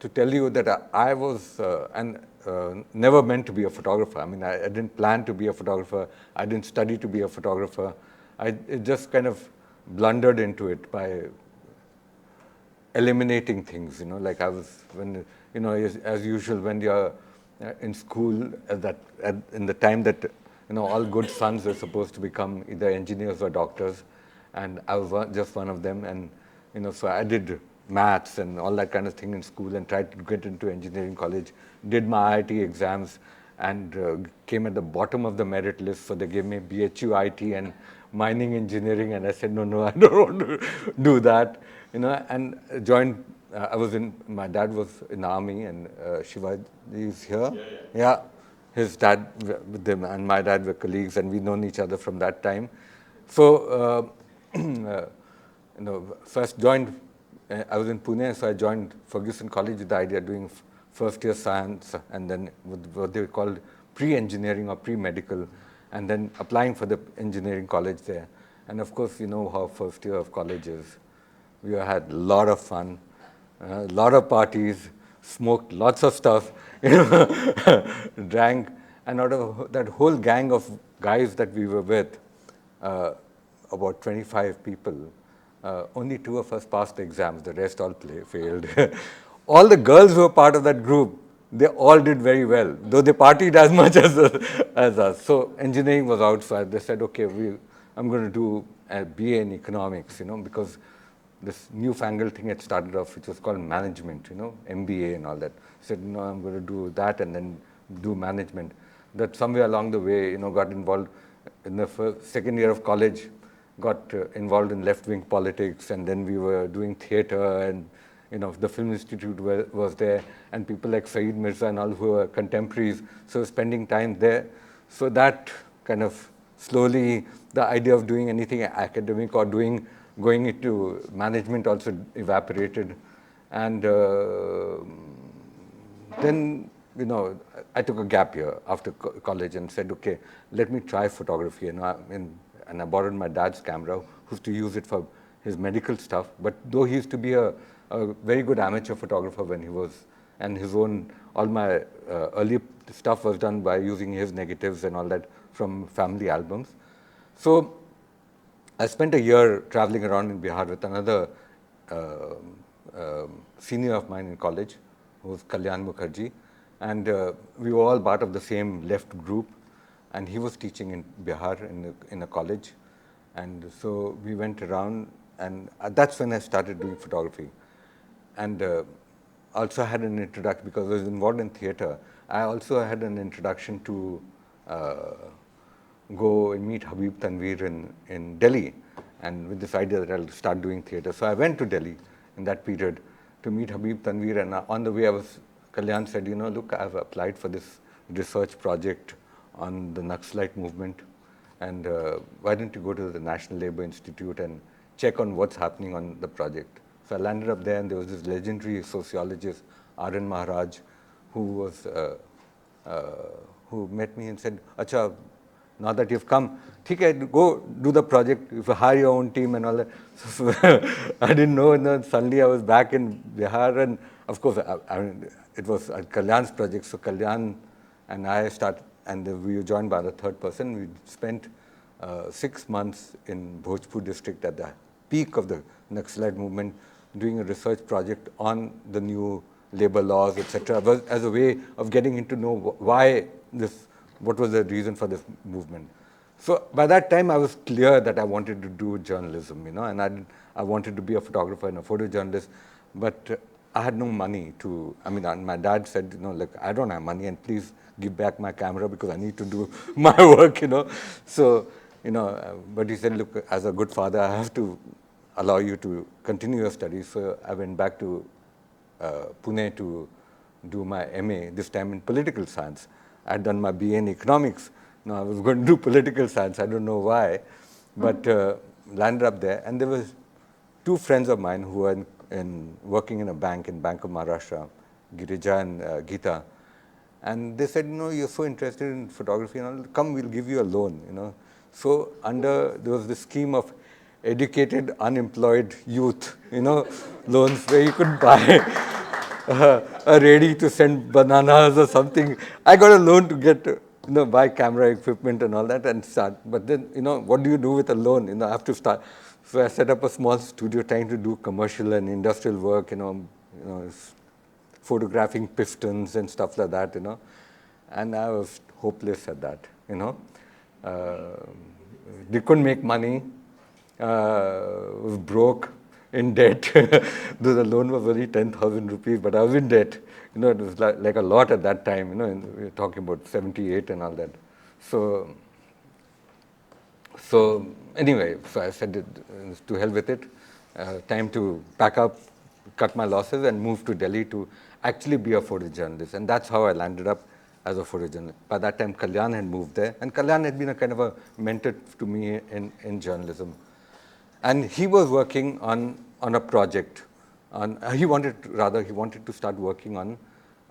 to tell you that I was never meant to be a photographer. I mean, I didn't plan to be a photographer. I didn't study to be a photographer. It just kind of blundered into it by eliminating things, like I was, when, as usual, when you're in school, in the time that, all good sons are supposed to become either engineers or doctors, and I was just one of them, and, so I did maths and all that kind of thing in school and tried to get into engineering college, did my IIT exams, and came at the bottom of the merit list, so they gave me BHU IT and mining engineering, and I said, no, I don't want to do that, and joined, my dad was in the army, and Shivaji is here. Yeah. His dad with them and my dad were colleagues, and we'd known each other from that time. So, first joined, I was in Pune, so I joined Ferguson College with the idea of doing first year science, and then with what they called pre-engineering or pre-medical, and then applying for the engineering college there. And of course, you know how first year of college is. We had a lot of fun, a lot of parties, smoked lots of stuff, drank, and out of that whole gang of guys that we were with, about 25 people, only 2 of us passed the exams, the rest all failed. All the girls who were part of that group, they all did very well, though they partied as much as us. So engineering was outside. They said, okay, I'm going to do a BA in economics, because this newfangled thing had started off, which was called management, MBA and all that. I said, no, I'm going to do that and then do management. That somewhere along the way, got involved in the second year of college, got involved in left-wing politics, and then we were doing theater, and the Film Institute was there, and people like Saeed Mirza and all who were contemporaries, so spending time there. So that kind of slowly, the idea of doing anything academic or going into management also evaporated. And then, I took a gap year after college and said, okay, let me try photography. And I borrowed my dad's camera, who used to use it for his medical stuff. But though he used to be a very good amateur photographer when he was, and his own, all my early stuff was done by using his negatives and all that from family albums. So I spent a year traveling around in Bihar with another senior of mine in college, who was Kalyan Mukherjee, and we were all part of the same left group, and he was teaching in Bihar in a college, and so we went around, and that's when I started doing photography. And also had an introduction, because I was involved in theater, I also had an introduction to go and meet Habib Tanveer in Delhi, and with this idea that I'll start doing theater. So I went to Delhi in that period to meet Habib Tanveer, and on the way Kalyan said, look, I've applied for this research project on the Naxalite movement, and why don't you go to the National Labour Institute and check on what's happening on the project. So I landed up there, and there was this legendary sociologist, R.N. Maharaj, who met me and said, Acha, now that you've come, go do the project, if you hire your own team and all that. So I didn't know, and then suddenly I was back in Bihar, and of course, it was Kalyan's project, so Kalyan and I started, and we were joined by the third person. We spent 6 months in Bhojpur district at the peak of the Naxalite movement, doing a research project on the new labor laws, etc., as a way of getting to know what was the reason for this movement. So by that time, I was clear that I wanted to do journalism, and I wanted to be a photographer and a photojournalist, but I had no money to, my dad said, like, I don't have money, and please give back my camera because I need to do my work, So, but he said, look, as a good father, I have to allow you to continue your studies. So I went back to Pune to do my MA, this time in political science. I had done my BA in economics. Now I was going to do political science. I don't know why, but landed up there. And there was 2 friends of mine who were working in a bank in Bank of Maharashtra, Girija and Geeta. And they said, you're so interested in photography, come, we'll give you a loan, So there was this scheme of educated, unemployed youth, loans where you could buy ready to send bananas or something. I got a loan to get, buy camera equipment and all that and start. But then, what do you do with a loan? I have to start. So I set up a small studio trying to do commercial and industrial work, photographing pistons and stuff like that. And I was hopeless at that. They couldn't make money, was broke, in debt. Though the loan was only 10,000 rupees, but I was in debt. It was like a lot at that time, and we were talking about 78 and all that. So anyway, so I said, to hell with it. Time to pack up, cut my losses, and move to Delhi to actually be a photojournalist. And that's how I landed up as a photojournalist. By that time, Kalyan had moved there, and Kalyan had been a kind of a mentor to me in journalism. And he was working on a project. He wanted to start working on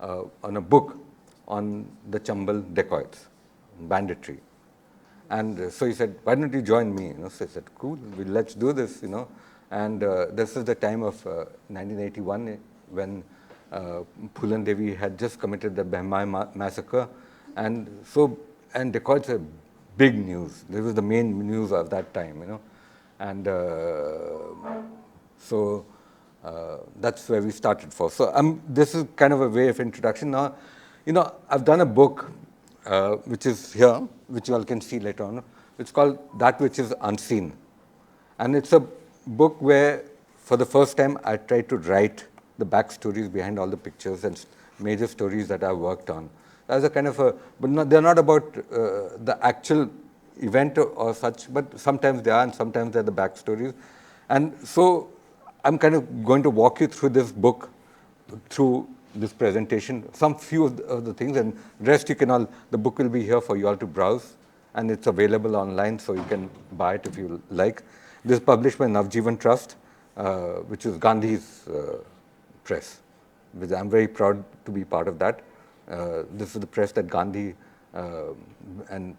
a book on the Chambal dacoits, banditry. And so he said, why don't you join me? So I said, cool, let's do this. And this is the time of 1981 when Phulan Devi had just committed the Behmai massacre. And dacoits are big news. This was the main news of that time. And so that's where we started for. So this is kind of a way of introduction. Now, I've done a book which is here, which you all can see later on. It's called That Which Is Unseen. And it's a book where, for the first time, I tried to write the backstories behind all the pictures and major stories that I worked on. As a kind of they're not about the actual event or such, but sometimes they are, and sometimes they're the backstories. And so I'm kind of going to walk you through this book, through this presentation, some few of the things, and rest the book will be here for you all to browse, and it's available online, so you can buy it if you like. This is published by Navjivan Trust, which is Gandhi's press, which I'm very proud to be part of that. This is the press that Gandhi and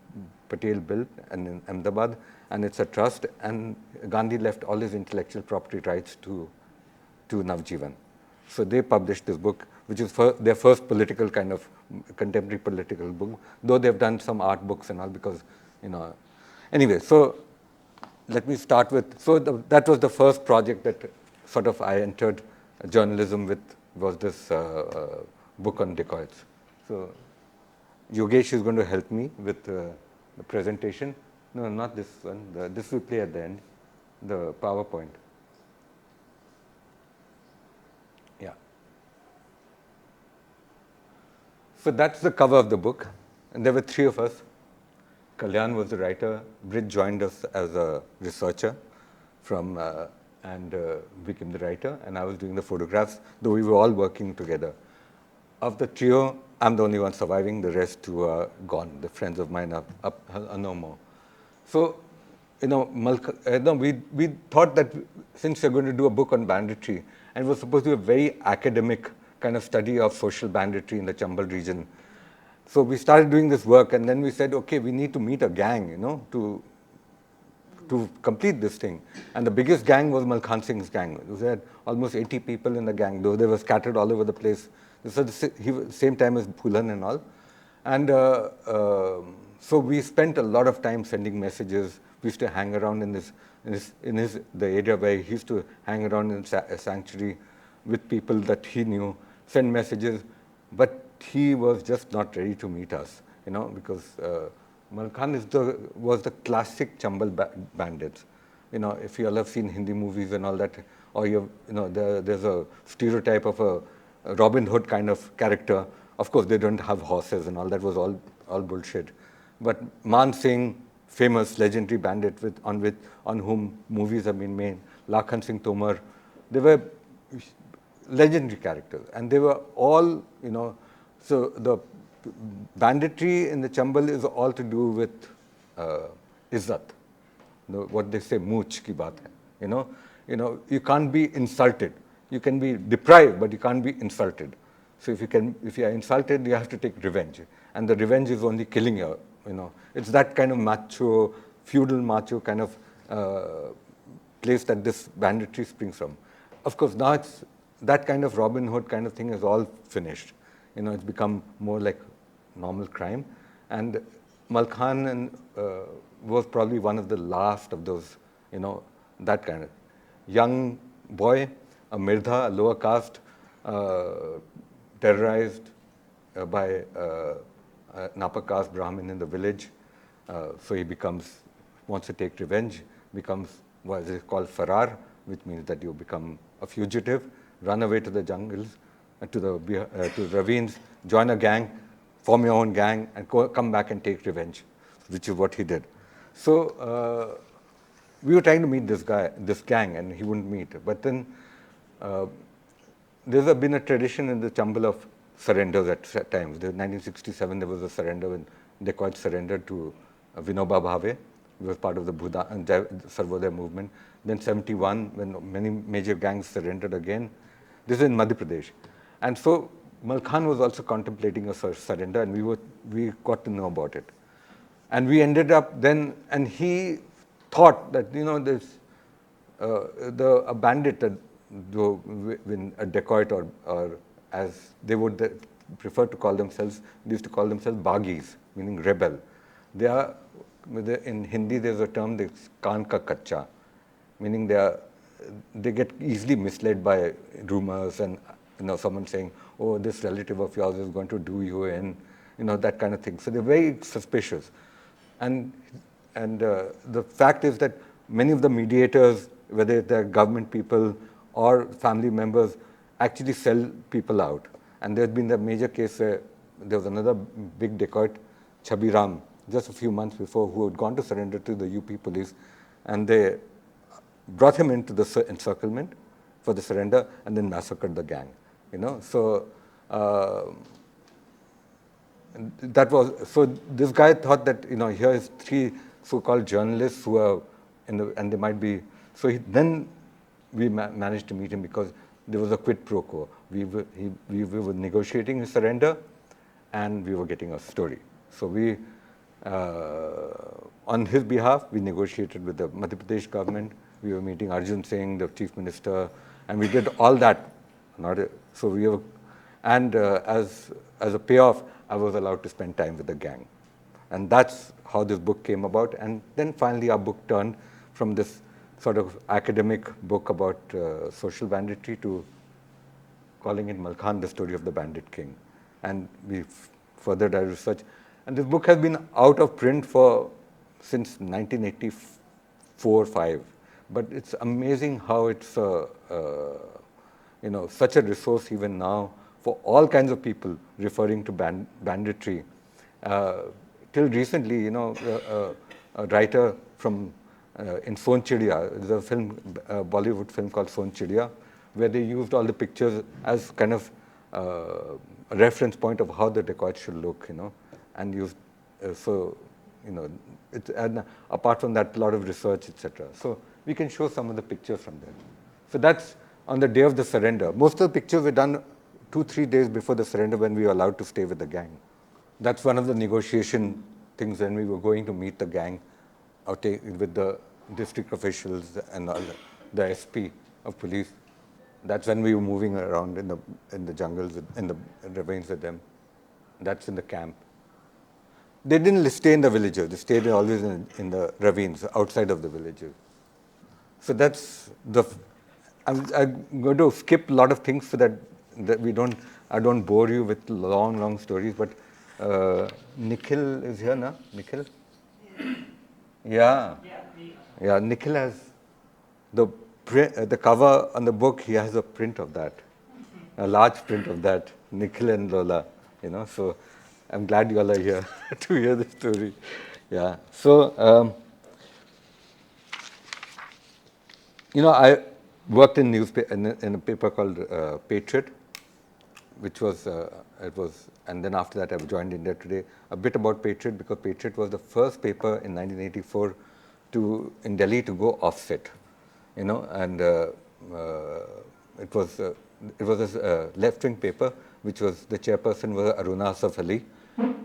Patel built in Ahmedabad, and it's a trust, and Gandhi left all his intellectual property rights to Navjivan. So they published this book, which is their first political kind of contemporary political book, though they've done some art books and all because, Anyway, so let me start with, that was the first project that sort of I entered journalism with, was this book on dacoits. So Yogesh is going to help me with the presentation. No, not this one. This will play at the end, the PowerPoint. Yeah. So that's the cover of the book. And there were three of us. Kalyan was the writer. Brit joined us as a researcher and became the writer. And I was doing the photographs, though we were all working together. Of the trio, I'm the only one surviving. The rest two are gone. The friends of mine are no more. So, we thought that since we're going to do a book on banditry, and it was supposed to be a very academic kind of study of social banditry in the Chambal region. So we started doing this work, and then we said, okay, we need to meet a gang, to complete this thing. And the biggest gang was Malkhan Singh's gang. We had almost 80 people in the gang, though they were scattered all over the place. This was the same time as Phulan and all. And so we spent a lot of time sending messages. We used to hang around in the area where he used to hang around in a sanctuary with people that he knew, send messages, but he was just not ready to meet us, because Malkhan was the classic Chambal bandits. If you all have seen Hindi movies and all that, or there's a stereotype of a Robin Hood kind of character. Of course, they don't have horses and all that was all bullshit. But Man Singh, famous legendary bandit on whom movies have been made, Lakhan Singh Tomar, they were legendary characters, and they were all, so the banditry in the Chambal is all to do with izzat. What they say, mooch ki baat hai. You can't be insulted. You can be deprived, but you can't be insulted. So if you are insulted, you have to take revenge, and the revenge is only killing you. It's that kind of macho, feudal macho kind of place that this banditry springs from. Of course, now it's that kind of Robin Hood kind of thing is all finished. It's become more like normal crime. And Malkhan was probably one of the last of those, that kind of young boy, a Mirdha, a lower caste, terrorized by an upper caste Brahmin in the village. So he wants to take revenge, becomes what is called farar, which means that you become a fugitive, run away to the jungles, to ravines, join a gang, form your own gang, and come back and take revenge, which is what he did. So we were trying to meet this gang, and he wouldn't meet. But then there's been a tradition in the Chambal of surrenders at times. In 1967, there was a surrender when dacoits surrendered to Vinoba Bhave, who was part of the Sarvodaya movement. Then 71, when many major gangs surrendered again. This is in Madhya Pradesh. And so Malkhan was also contemplating a surrender, and we got to know about it. And we ended up then, and he thought that, a bandit, when a dacoit, or as they would prefer to call themselves, they used to call themselves bagis, meaning rebel. They are, in Hindi there's a term, that's kaan ka kacha, meaning they get easily misled by rumors and someone saying, oh, this relative of yours is going to do you in, that kind of thing. So they're very suspicious. And the fact is that many of the mediators, whether they're government people or family members, actually sell people out. And there's been the major case where there was another big dacoit, Chabiram, just a few months before, who had gone to surrender to the UP police, and they brought him into the encirclement for the surrender and then massacred the gang. So so this guy thought that here is three so-called journalists who are and they might be. So then we managed to meet him because there was a quid pro quo. We were negotiating his surrender, and we were getting a story. So we, on his behalf, we negotiated with the Madhya Pradesh government. We were meeting Arjun Singh, the chief minister, and we did all that. So we were, and as a payoff, I was allowed to spend time with the gang. And that's how this book came about. And then finally our book turned from this sort of academic book about social banditry to calling it Malkhan, the story of the bandit king. And we furthered our research. And this book has been out of print since 1984-5. But it's amazing how it's such a resource even now for all kinds of people referring to banditry. Till recently, a writer from in Son Chidiya, there's a film, a Bollywood film called Son Chidiya, where they used all the pictures as kind of a reference point of how the dacoit should look, and used and apart from that, a lot of research, etc. So we can show some of the pictures from there. So that's on the day of the surrender. Most of the pictures were done 2-3 days before the surrender when we were allowed to stay with the gang. That's one of the negotiation things when we were going to meet the gang with the district officials and all the SP of police. That's when we were moving around in the jungles, in the ravines with them. That's in the camp. They didn't stay in the villages. They stayed always in the ravines, outside of the villages. So that's I'm going to skip a lot of things so that I don't bore you with long stories. But Nikhil is here, na? Nikhil? Yeah. Yeah, Nikhil has the cover on the book. He has a print of that, a large print of that. Nikhil and Lola, So I'm glad you all are here to hear the story. Yeah. So I worked in a paper called Patriot, which was and then after that I joined India Today. A bit about Patriot, because Patriot was the first paper in 1984 in Delhi to go offset, and it was a left-wing paper, which was the chairperson was Aruna Asaf Ali,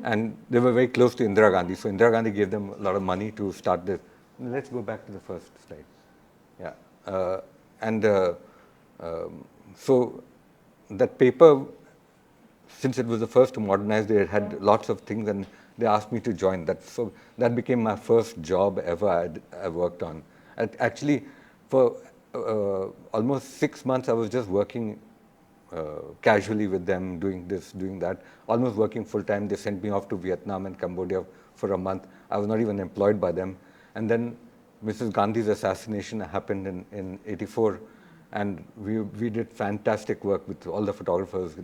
and they were very close to Indira Gandhi. So Indira Gandhi gave them a lot of money to start this. Let's go back to the first slide. Yeah, So that paper, since it was the first to modernize, they had lots of things, and they asked me to join that. So that became my first job ever I worked on. Actually, for almost 6 months, I was just working casually with them, doing this, doing that, almost working full time. They sent me off to Vietnam and Cambodia for a month. I was not even employed by them. And then Mrs. Gandhi's assassination happened in '84, and we did fantastic work with all the photographers,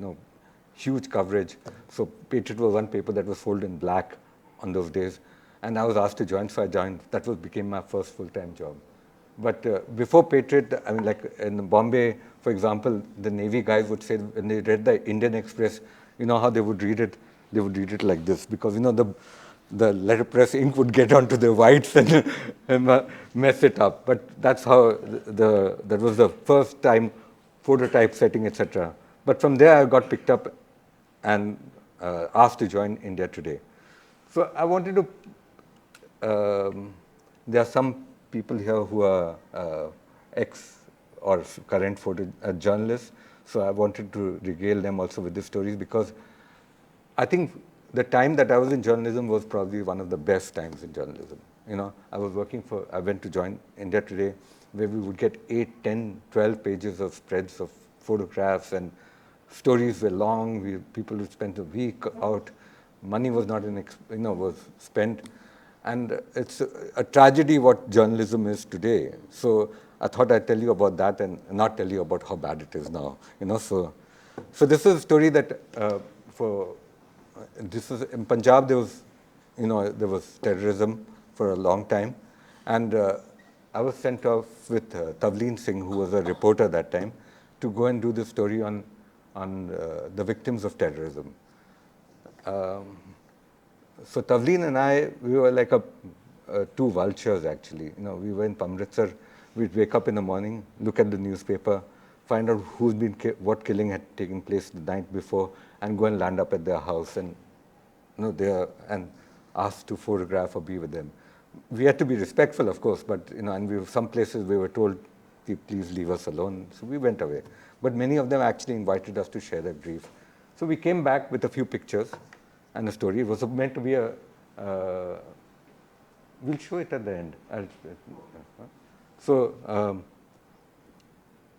huge coverage. So Patriot was one paper that was sold in black on those days, and I was asked to join, so I joined. That became my first full-time job. But before Patriot, I mean, like in Bombay, for example, the Navy guys would say when they read the Indian Express, you know how they would read it? They would read it like this, because the letterpress ink would get onto the whites and mess it up. But that's how that was the first time phototype setting, etc. But from there, I got picked up and asked to join India Today. So I wanted to. There are some people here who are ex or current journalists. So I wanted to regale them also with these stories, because I think the time that I was in journalism was probably one of the best times in journalism. I went to join India Today, where we would get 8, 10, 12 pages of spreads of photographs, and stories were long. People would spend a week out. Money was not was spent. And it's a tragedy what journalism is today. So I thought I'd tell you about that and not tell you about how bad it is now. So this is a story that this is in Punjab. There was terrorism for a long time, and I was sent off with Tavleen Singh, who was a reporter that time, to go and do this story on the victims of terrorism. So Tavleen and I, we were like two vultures actually. We were in Amritsar. We'd wake up in the morning, look at the newspaper, find out what killing had taken place the night before, and go and land up at their house and and ask to photograph or be with them. We had to be respectful, of course, but and some places we were told, please leave us alone. So we went away. But many of them actually invited us to share their grief. So we came back with a few pictures and a story. It was meant to be we'll show it at the end.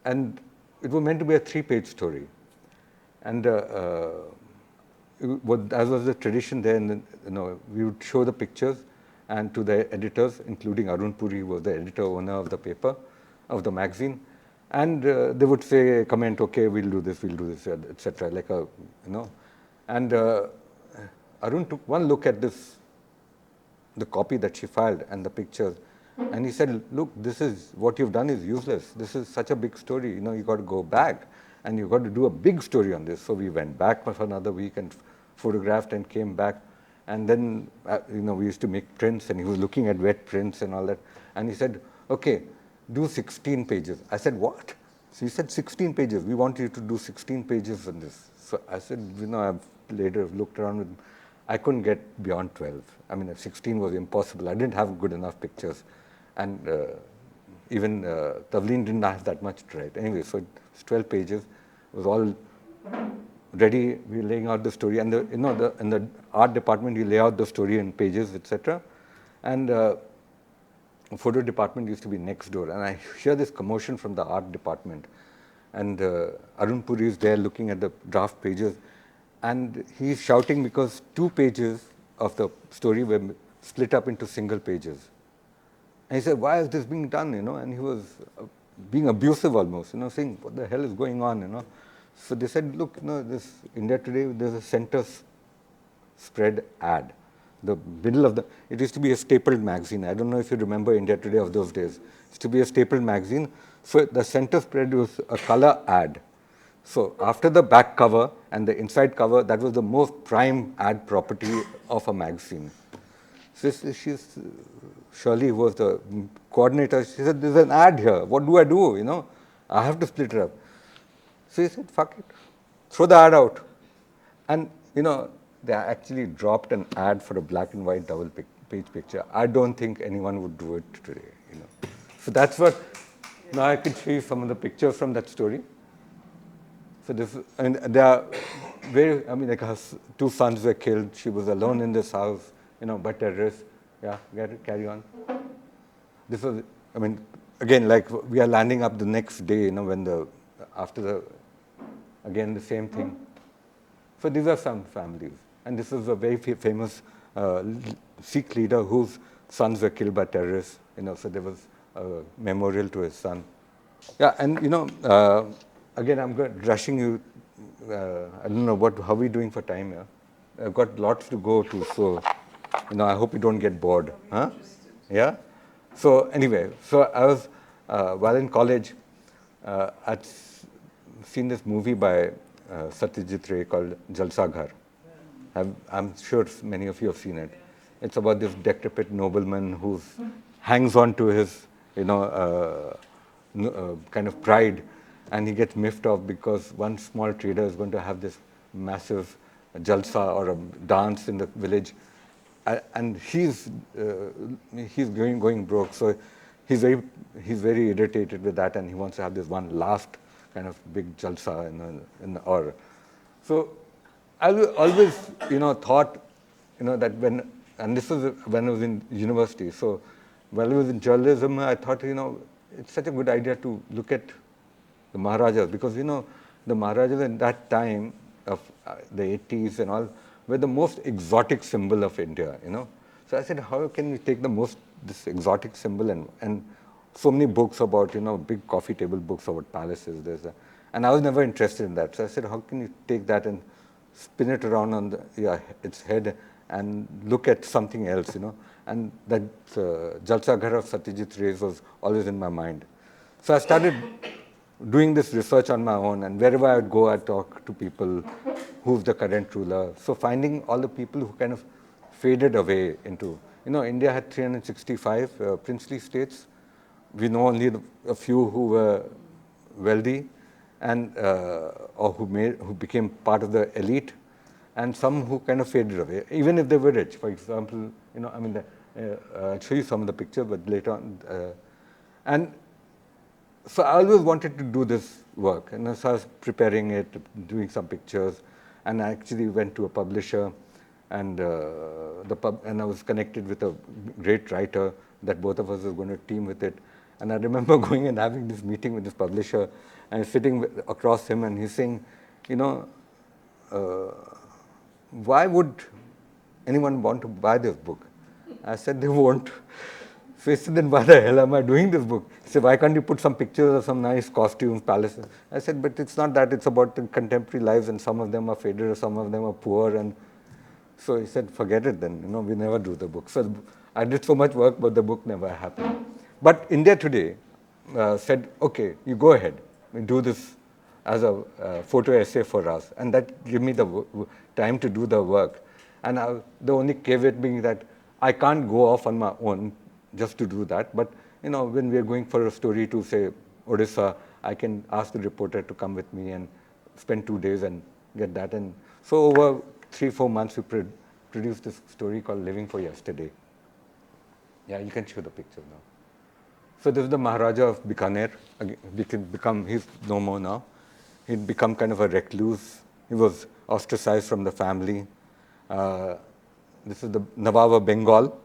And it was meant to be a 3-page story. And as was the tradition there, we would show the pictures and to the editors, including Arun Puri, who was the editor owner of the paper, of the magazine. And they would say, comment, okay, we'll do this, etc. And Arun took one look at the copy that she filed and the pictures, and he said, look, this is what you've done is useless. This is such a big story. You got to go back and you got to do a big story on this. So we went back for another week and photographed and came back. And then, we used to make prints, and he was looking at wet prints and all that. And he said, okay, do 16 pages. I said, what? So he said, 16 pages. We want you to do 16 pages on this. So I said, I've later looked around with, I couldn't get beyond 12. I mean, 16 was impossible. I didn't have good enough pictures. And even Tavleen didn't have that much to write. Anyway, so it's 12 pages. It was all ready. We were laying out the story. And in the art department, you lay out the story in pages, etc. And photo department used to be next door. And I hear this commotion from the art department. And Arun Puri is there looking at the draft pages. And he's shouting because 2 pages of the story were split up into single pages. And he said, why is this being done, And he was being abusive almost, saying, what the hell is going on, So they said, look, this India Today, there's a center spread ad. The middle of it used to be a stapled magazine. I don't know if you remember India Today of those days. It used to be a stapled magazine. So the center spread was a color ad. So after the back cover and the inside cover, that was the most prime ad property of a magazine. So Shirley was the coordinator. She said, there's an ad here. What do I do? I have to split it up. So he said, fuck it. Throw the ad out. And, they actually dropped an ad for a black and white double page picture. I don't think anyone would do it today, So that's what, now I could show you some of the pictures from that story. So this, and there are very, I mean, like her two sons were killed. She was alone in this house, by terrorists. Yeah, carry on. This was, I mean, again, like we are landing up the next day, when after again the same thing. So these are some families. And this is a very famous Sikh leader whose sons were killed by terrorists, so there was a memorial to his son. Yeah, and again, I'm rushing you. I don't know how we doing for time here. I've got lots to go to, so I hope you don't get bored. Huh? Yeah. So anyway, so I was while in college, I'd seen this movie by Satyajit Ray called Jalsa Ghar. I'm sure many of you have seen it. It's about this decrepit nobleman who hangs on to his, kind of pride, and he gets miffed off because one small trader is going to have this massive jalsa or a dance in the village, and he's going broke. So he's very irritated with that, and he wants to have this one last kind of big jalsa or so. I always, thought, that and this was when I was in university. So while I was in journalism, I thought, it's such a good idea to look at the Maharajas because, the Maharajas in that time of the 80s and all were the most exotic symbol of India, So I said, how can we take this exotic symbol and so many books about, big coffee table books about palaces, and I was never interested in that. So I said, how can you take that and spin it around on its head and look at something else, And that Jalsa Ghar of Satyajit Ray was always in my mind. So I started doing this research on my own, and wherever I would go, I'd talk to people, who's the current ruler. So finding all the people who kind of faded away into, India had 365 princely states. We know only a few who were wealthy and or who became part of the elite, and some who kind of faded away, even if they were rich. For example, I'll show you some of the pictures, but later on. And so I always wanted to do this work, and so I was preparing it, doing some pictures, and I actually went to a publisher, and and I was connected with a great writer that both of us were going to team with it. And I remember going and having this meeting with this publisher, and sitting across him, and he's saying, why would anyone want to buy this book? I said, they won't. So he said, then why the hell am I doing this book? He said, why can't you put some pictures of some nice costumes, palaces? I said, but it's not that. It's about the contemporary lives, and some of them are faded, some of them are poor. And so he said, forget it then. We never do the book. So I did so much work, but the book never happened. But India Today said, okay, you go ahead. We do this as a photo essay for us. And that gave me the time to do the work. And the only caveat being that I can't go off on my own just to do that. But, when we are going for a story to, say, Odisha, I can ask the reporter to come with me and spend 2 days and get that. And so over 3-4 months, we produced this story called Living for Yesterday. Yeah, you can show the picture now. So this is the Maharaja of Bikaner. He's no more now. He'd become kind of a recluse. He was ostracized from the family. This is the Nawab of Bengal,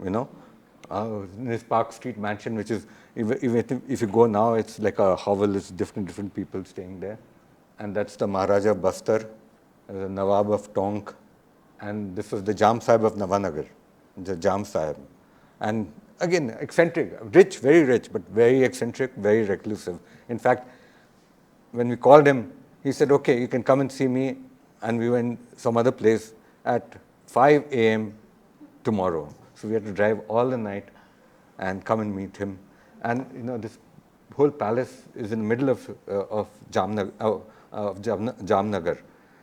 in his Park Street mansion, which is, even if you go now, it's like a hovel. It's different people staying there. And that's the Maharaja of Bastar, the Nawab of Tonk. And this was the Jam Sahib of Navanagar, the Jam Sahib. And again, eccentric, rich, very rich, but very eccentric, very reclusive. In fact, when we called him, he said, okay, you can come and see me. And we went some other place at 5 a.m. tomorrow. So we had to drive all the night and come and meet him. And this whole palace is in the middle of Jamnagar,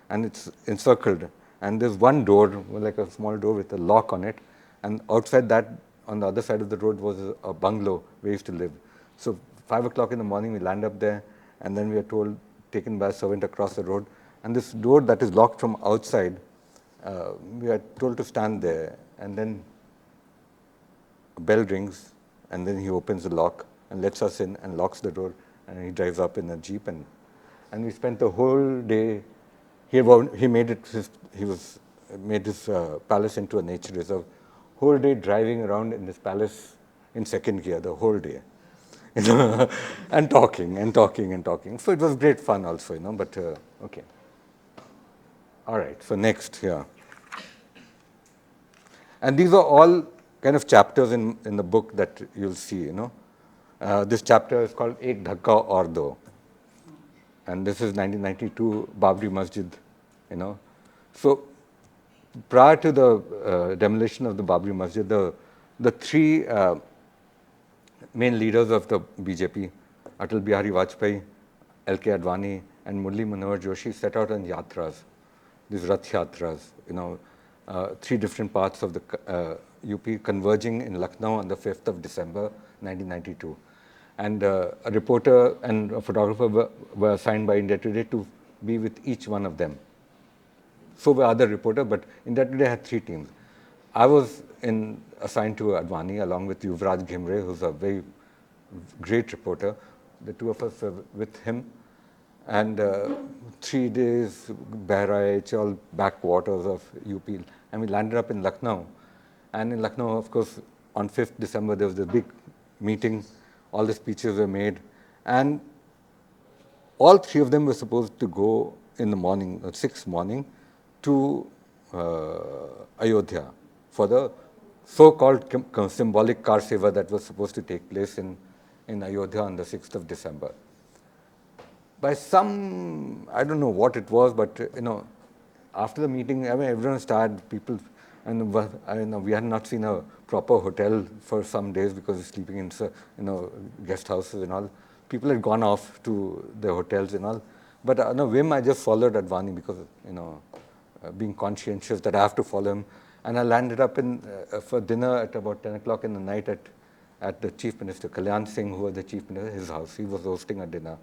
and it's encircled. And there's one door, like a small door with a lock on it. And outside that, on the other side of the road, was a bungalow where we used to live. So 5 o'clock in the morning, we land up there, and then we are taken by a servant across the road. And this door that is locked from outside, we are told to stand there, and then a bell rings, and then he opens the lock and lets us in and locks the door, and he drives up in a jeep, and and we spent the whole day. He made it made his palace into a nature reserve. Whole day driving around in this palace in second gear the whole day, and talking and talking and talking. So it was great fun also, But okay, all right. So next, yeah. And these are all kind of chapters in the book that you'll see, This chapter is called Ek Dhakka Aur Do. And this is 1992 Babri Masjid, So prior to the demolition of the Babri Masjid, the three main leaders of the BJP, Atal Bihari Vajpayee, L.K. Advani, and Murli Manohar Joshi set out on yatras, these Rath Yatras, three different parts of the UP converging in Lucknow on the 5th of December 1992. And a reporter and a photographer were assigned by India Today to be with each one of them. So were other reporters, but India Today had three teams. I was assigned to Advani along with Yuvraj Ghimre, who's a very great reporter. The two of us were with him. And 3 days, Bahraich, all backwaters of UP. And we landed up in Lucknow. And in Lucknow, of course, on 5th December, there was a big meeting. All the speeches were made. And all three of them were supposed to go in the morning, 6th morning, to Ayodhya for the so-called symbolic car seva that was supposed to take place in Ayodhya on the 6th of December. By some, I don't know what it was, but after the meeting, everyone was tired. People, and we had not seen a proper hotel for some days because we were sleeping in guest houses and all. People had gone off to their hotels and all. But on a whim, I just followed Advani because being conscientious that I have to follow him. And I landed up for dinner at about 10 o'clock in the night at the Chief Minister, Kalyan Singh, who was the Chief Minister, his house. He was hosting a dinner.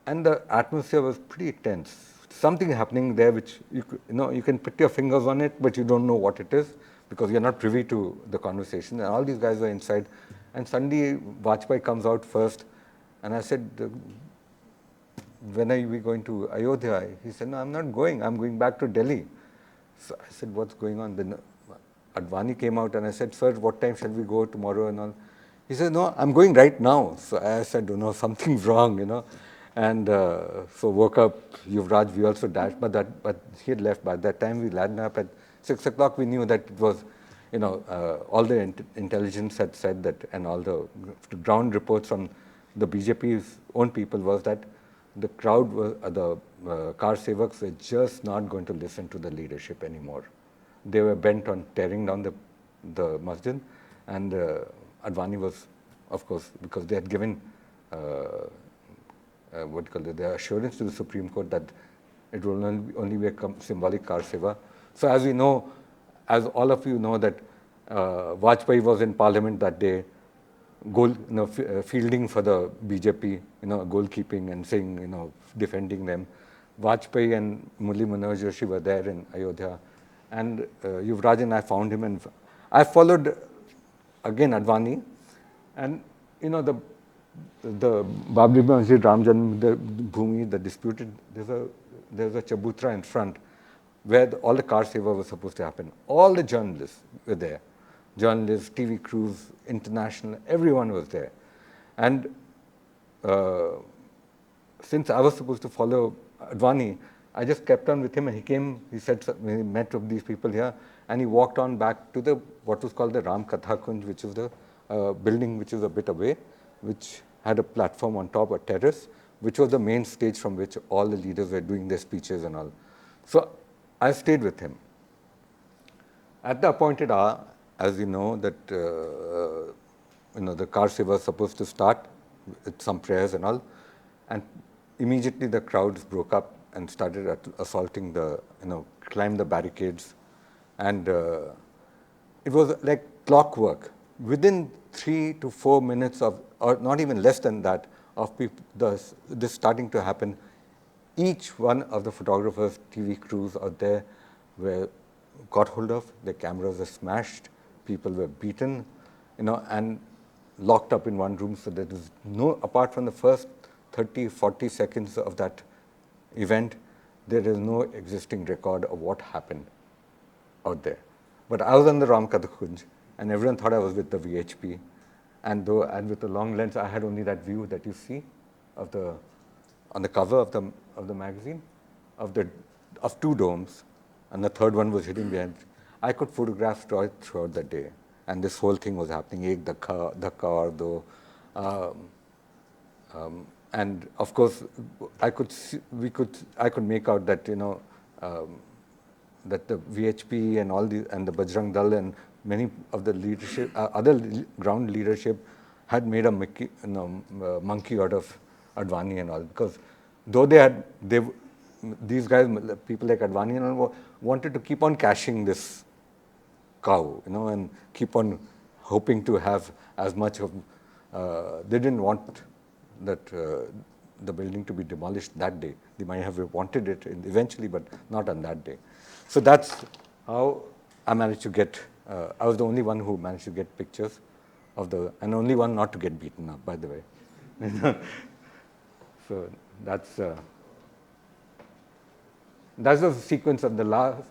And the atmosphere was pretty tense. Something happening there which, you can put your fingers on it, but you don't know what it is because you're not privy to the conversation. And all these guys were inside. And suddenly, Vajpayee comes out first. And I said, when are we going to Ayodhya? He said, no, I'm not going. I'm going back to Delhi. So I said, what's going on? Then Advani came out and I said, sir, what time shall we go tomorrow and all? He said, no, I'm going right now. So I said, something's wrong, And so woke up, Yuvraj, we also dashed, but he had left. By that time, we landed up at 6 o'clock. We knew that it was, all the intelligence had said that, and all the ground reports from the BJP's own people was that the crowd, the car sevaks were just not going to listen to the leadership anymore. They were bent on tearing down the masjid, and Advani was, of course, because they had given the assurance to the Supreme Court that it will only be a symbolic car seva. So as we know, as all of you know, that Vajpayee was in Parliament that day, fielding for the BJP, goalkeeping and saying, defending them. Vajpayee and Murli Manohar Joshi were there in Ayodhya, and Yuvraj and I found him, and I followed again Advani, and the Babri Masjid, Ram Janmabhoomi, the disputed, there's a chabutra in front where all the car seva was supposed to happen. All the journalists were there. Journalists, TV crews, international, everyone was there. And since I was supposed to follow Advani, I just kept on with him, and he came, he met with these people here, and he walked on back to what was called the Ram Katha Kunj, which is the building which is a bit away, which had a platform on top, a terrace, which was the main stage from which all the leaders were doing their speeches and all. So I stayed with him. At the appointed hour, as you know, that the car seva was supposed to start with some prayers and all, and immediately the crowds broke up and started assaulting climbed the barricades, and it was like clockwork. Within 3 to 4 minutes or not even less than that, of this starting to happen, each one of the photographers, TV crews out there were got hold of, their cameras were smashed, people were beaten, and locked up in one room. So there was apart from the first 30, 40 seconds of that event, there is no existing record of what happened out there. But I was on the Ramkatha Kunj, and everyone thought I was with the VHP. And with the long lens, I had only that view that you see on the cover of the magazine of two domes, and the third one was hidden behind. I could photograph throughout the day, and this whole thing was happening. Ek dhakka aur do. And of course, I could make out that that the VHP and the Bajrang Dal and many of the leadership, other ground leadership, had made a monkey out of Advani and all, because though these guys, people like Advani and all, wanted to keep on cashing this cow, and keep on hoping to have as much of. They didn't want that the building to be demolished that day. They might have wanted it eventually, but not on that day. So that's how I managed to get. I was the only one who managed to get pictures and only one not to get beaten up, by the way. So that's the sequence of the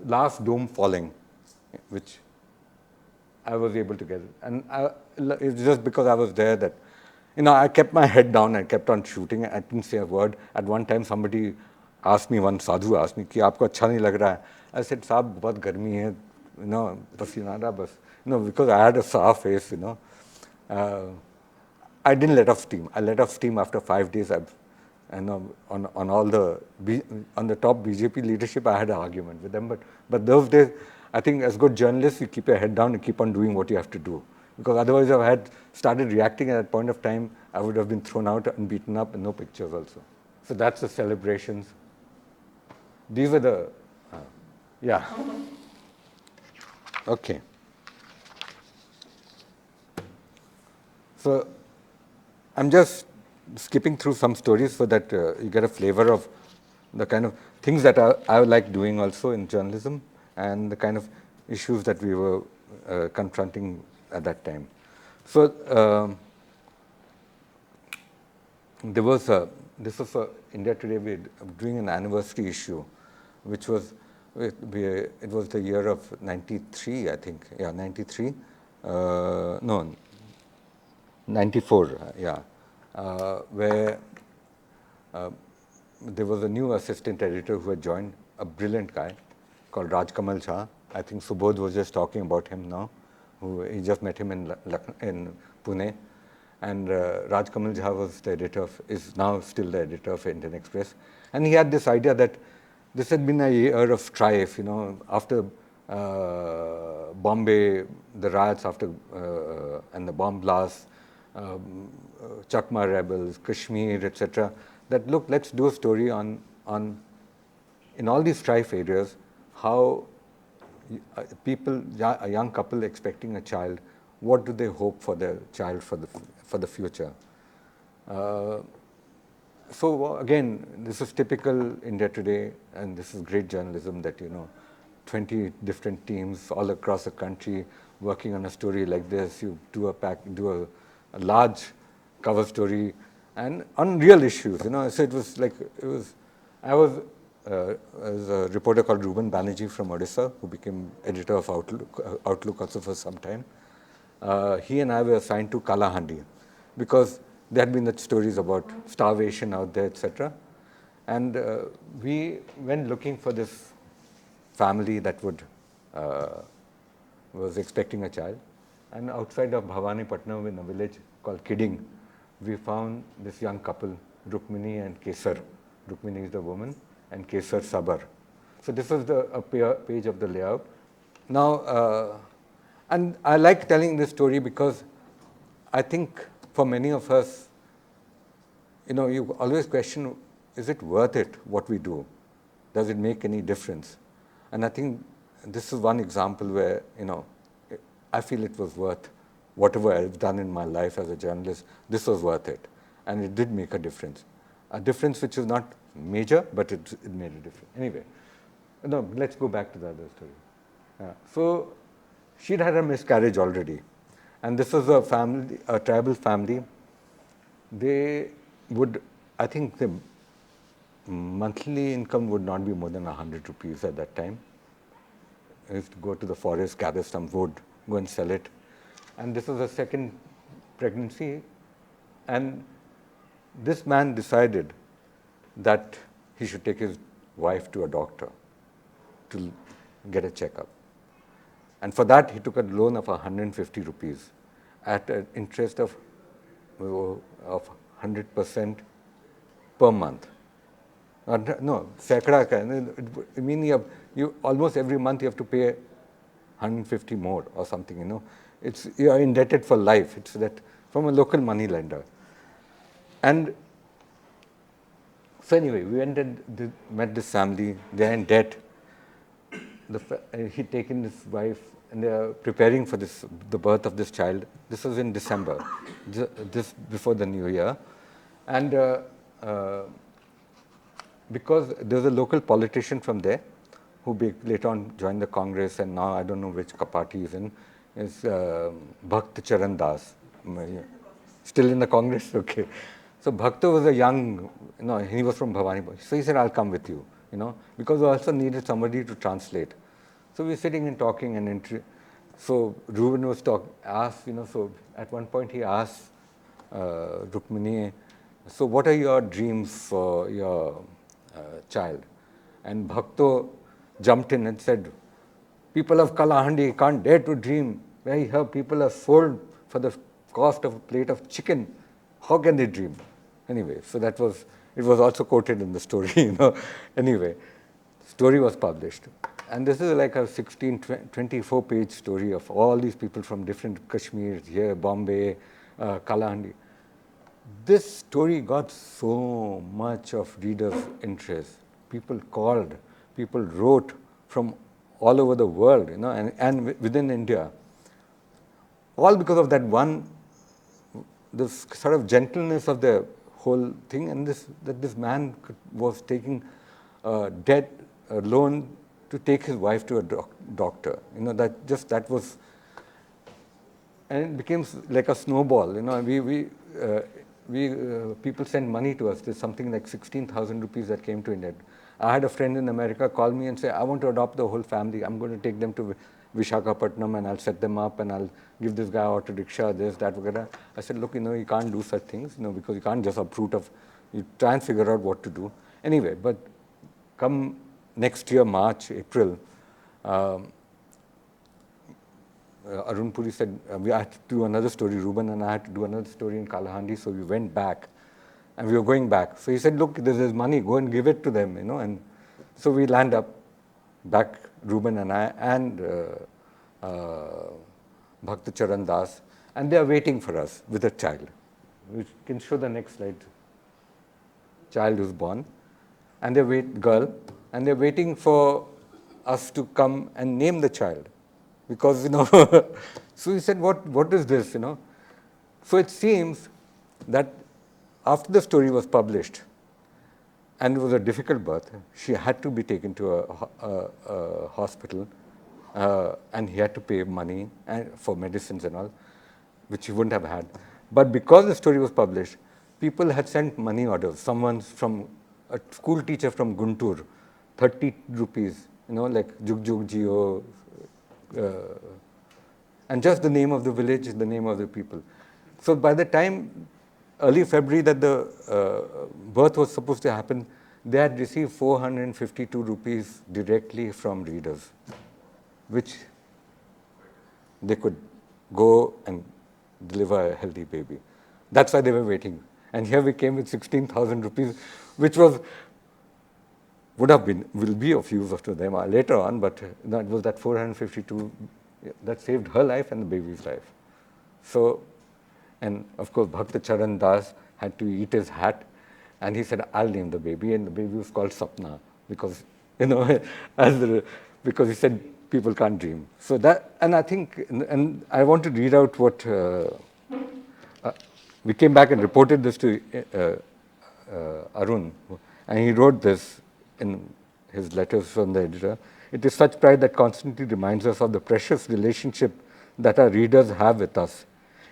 last dome falling, which I was able to get. And it's just because I was there that, I kept my head down and kept on shooting. I didn't say a word. At one time, one sadhu asked me, "Ki aapko acha nahi lag raha hai?" I said, "Saab, bahut garmi hai, pasina aa raha bas." Because I had a sour face, I didn't let off steam. I let off steam after 5 days. On the top BJP leadership, I had an argument with them. But those days, I think as good journalists, you keep your head down and keep on doing what you have to do. Because otherwise, if I had started reacting at that point of time, I would have been thrown out and beaten up, and no pictures also. So that's the celebrations. These were yeah. Okay. So I'm just skipping through some stories so that you get a flavor of the kind of things that I like doing also in journalism, and the kind of issues that we were confronting at that time. So this was for India Today. We were doing an anniversary issue, which was it was the year of 93, I think. Yeah, 93. No, 94. Yeah, where there was a new assistant editor who had joined, a brilliant guy called Rajkamal Jha. I think Subodh was just talking about him now. He just met him in Pune. And Rajkamal Jha was the editor is now still the editor of Indian Express. And he had this idea that this had been a year of strife, after Bombay, the riots after and the bomb blasts, Chakma rebels, Kashmir, etc. That look, let's do a story on in all these strife areas, how people, a young couple expecting a child, what do they hope for their child for the future? So again, this is typical India Today, and this is great journalism that 20 different teams all across the country working on a story like this. You do a large cover story and on real issues. So I was a reporter called Ruben Banerjee from Odisha, who became editor of Outlook also for some time. He and I were assigned to Kalahandi because there had been the stories about starvation out there, etc. And we went looking for this family that was expecting a child. And outside of Bhavanipatnam, in a village called Kidding, we found this young couple, Rukmini and Kesar. Rukmini is the woman, and Kesar Sabar. So this was a page of the layout. Now, and I like telling this story because I think for many of us, you always question, is it worth it, what we do? Does it make any difference? And I think this is one example where, I feel it was worth whatever I've done in my life as a journalist. This was worth it. And it did make a difference. A difference which is not major, but it made a difference. Anyway, no, let's go back to the other story. So she'd had a miscarriage already. And this was a tribal family. They would I think the monthly income would not be more than 100 rupees at that time. I used to go to the forest, gather some wood, go and sell it. And this was a second pregnancy. And this man decided that he should take his wife to a doctor to get a checkup. And for that, he took a loan of 150 rupees at an interest of 100% per month. No, Sekra ka. I mean, you almost every month you have to pay 150 more or something, you know. You are indebted for life. It's that from a local money lender. And so anyway, we went and met this family. They're in debt. He'd taken his wife, and they are preparing for the birth of this child. This was in December, just before the New Year. And because there was a local politician from there who later on joined the Congress, and now I don't know which party he's in, is Bhakt Charan Das. Still in the Congress? Okay. So Bhakta was a young, he was from Bhavani. So he said, I'll come with you, because we also needed somebody to translate. So we were sitting and talking, and so Reuben was asked, so at one point he asked Rukmini, so what are your dreams for your child? And Bhakta jumped in and said, people of Kalahandi can't dare to dream. Where here people are sold for the cost of a plate of chicken. How can they dream? Anyway, so it was also quoted in the story, Anyway, story was published. And this is like a 24-page story of all these people from different Kashmir, here, Bombay, Kalahandi. This story got so much of readers' interest. People called, people wrote from all over the world, and within India. All because of that this sort of gentleness of the whole thing, and that this man was taking debt, a loan to take his wife to a doctor. That was, and it became like a snowball. People sent money to us. There's something like 16,000 rupees that came to India. I had a friend in America call me and say, I want to adopt the whole family. I'm going to take them to Vishakhapatnam, and I'll set them up, and I'll give this guy auto rickshaw, this, that, whatever. I said, look, you can't do such things, because you can't just uproot you try and figure out what to do. Anyway, but come next year, March, April, Arun Puri said, we had to do another story, Reuben and I had to do another story in Kalahandi, so we went back, and we were going back. So he said, look, there's money, go and give it to them, and so we land up back, Reuben and I, and Bhakt Charan Das, and they are waiting for us with a child. We can show the next slide. Child who's born, and girl, and they're waiting for us to come and name the child. Because, so he said, what is this, So it seems that after the story was published, and it was a difficult birth, she had to be taken to a hospital, and he had to pay money for medicines and all, which he wouldn't have had. But because the story was published, people had sent money orders. Someone from a school teacher from Guntur, 30 rupees, like Jug Jug Jio, and just the name of the village, the name of the people. So by the time early February that the birth was supposed to happen, they had received 452 rupees directly from readers, which they could go and deliver a healthy baby. That's why they were waiting. And here we came with 16,000 rupees, which will be of use to them later on, but that was that 452 that saved her life and the baby's life. So, and of course, Bhakt Charan Das had to eat his hat, and he said, I'll name the baby, and the baby was called Sapna, because, because he said people can't dream. So that, and I think, and I want to read out what, we came back and reported this to Arun, and he wrote this in his letters from the editor. It is such pride that constantly reminds us of the precious relationship that our readers have with us.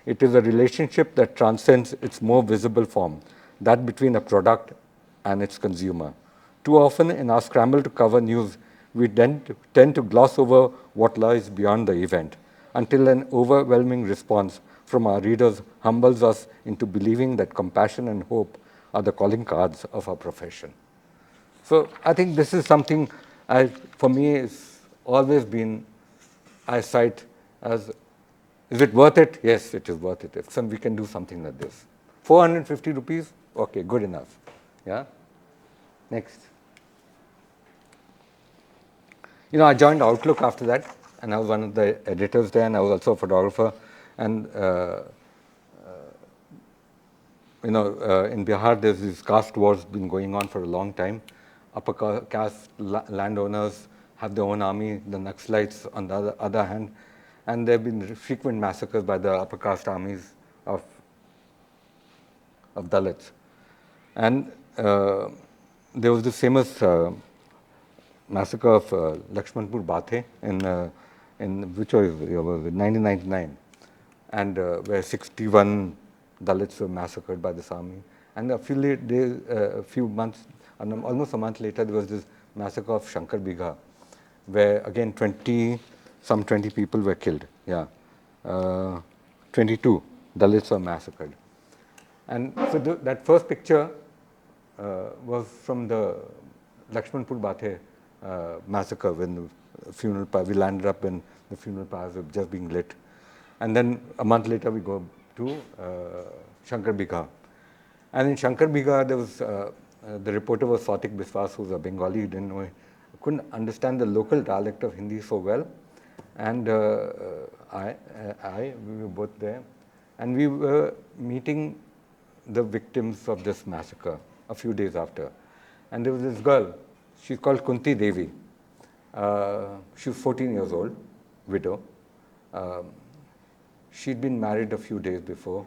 It is a relationship that transcends its more visible form. that between a product and its consumer. Too often, in our scramble to cover news, we tend to gloss over what lies beyond the event until an overwhelming response from our readers humbles us into believing that compassion and hope are the calling cards of our profession. So I think this is something, for me, it's always been, I cite as, is it worth it? Yes, it is worth it. If we can do something like this. 450 rupees? Okay, good enough. Yeah. Next. I joined Outlook after that, and I was one of the editors there, and I was also a photographer. And in Bihar, there's this caste wars been going on for a long time. Upper caste landowners have their own army, the Naxalites on the other hand, and there have been frequent massacres by the upper caste armies of Dalits. And there was this famous massacre of Lakshmanpur Bathe in which was 1999, and where 61 Dalits were massacred by this army. And a few months, almost a month later, there was this massacre of Shankar Bigha, where again 20 people were killed. Yeah, 22 Dalits were massacred. And so that first picture was from the Lakshmanpur Bathe massacre, when the funeral pyre, we landed up when the funeral pyres were just being lit. And then a month later, we go to Shankar Bigha. And in Shankar Bigha, there was, the reporter was Sautik Biswas, who was a Bengali, he didn't know, couldn't understand the local dialect of Hindi so well. And we were both there. And we were meeting the victims of this massacre a few days after. And there was this girl, she's called Kunti Devi. She was 14 years old, widow. She'd been married a few days before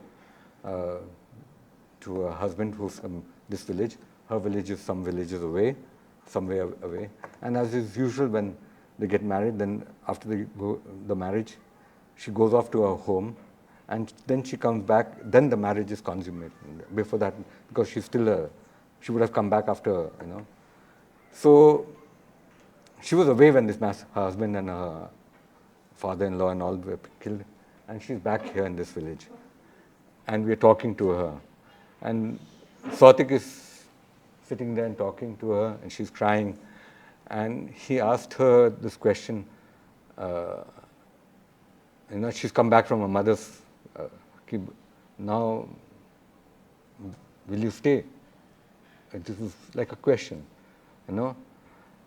to a husband who's from this village. Her village is some villages away, somewhere away. And as is usual, when they get married, then after the marriage, she goes off to her home, and then she comes back. Then the marriage is consummated. Before that, because she's still she would have come back after, So she was away when her husband and her father-in-law and all were killed, and she's back here in this village. And we're talking to her. And Sautik is sitting there and talking to her, and she's crying. And he asked her this question. She's come back from her mother's. Now, will you stay? This is like a question,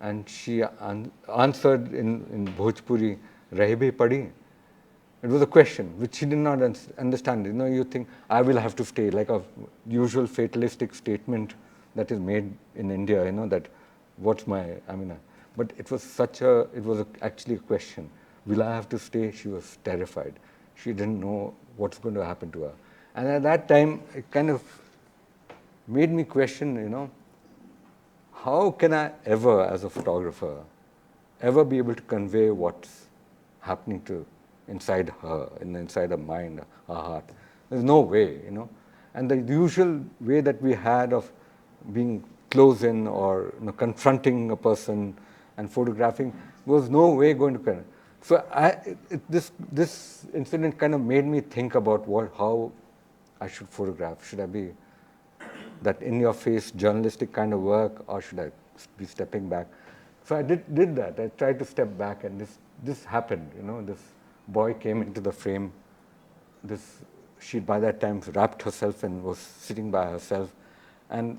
And she answered in Bhojpuri, "Rahibe padi." It was a question which she did not understand. You think, I will have to stay, like a usual fatalistic statement that is made in India, that what's my, but it was actually a question. Will I have to stay? She was terrified. She didn't know what's going to happen to her. And at that time, it kind of made me question, how can I ever, as a photographer, ever be able to convey what's happening inside her, inside her mind, her heart? There's no way, And the usual way that we had of being close in or confronting a person and photographing was no way going to So this incident kind of made me think about how I should photograph. Should I be that in-your-face journalistic kind of work, or should I be stepping back? So I did that. I tried to step back, and this happened. This boy came into the frame. She by that time wrapped herself and was sitting by herself, and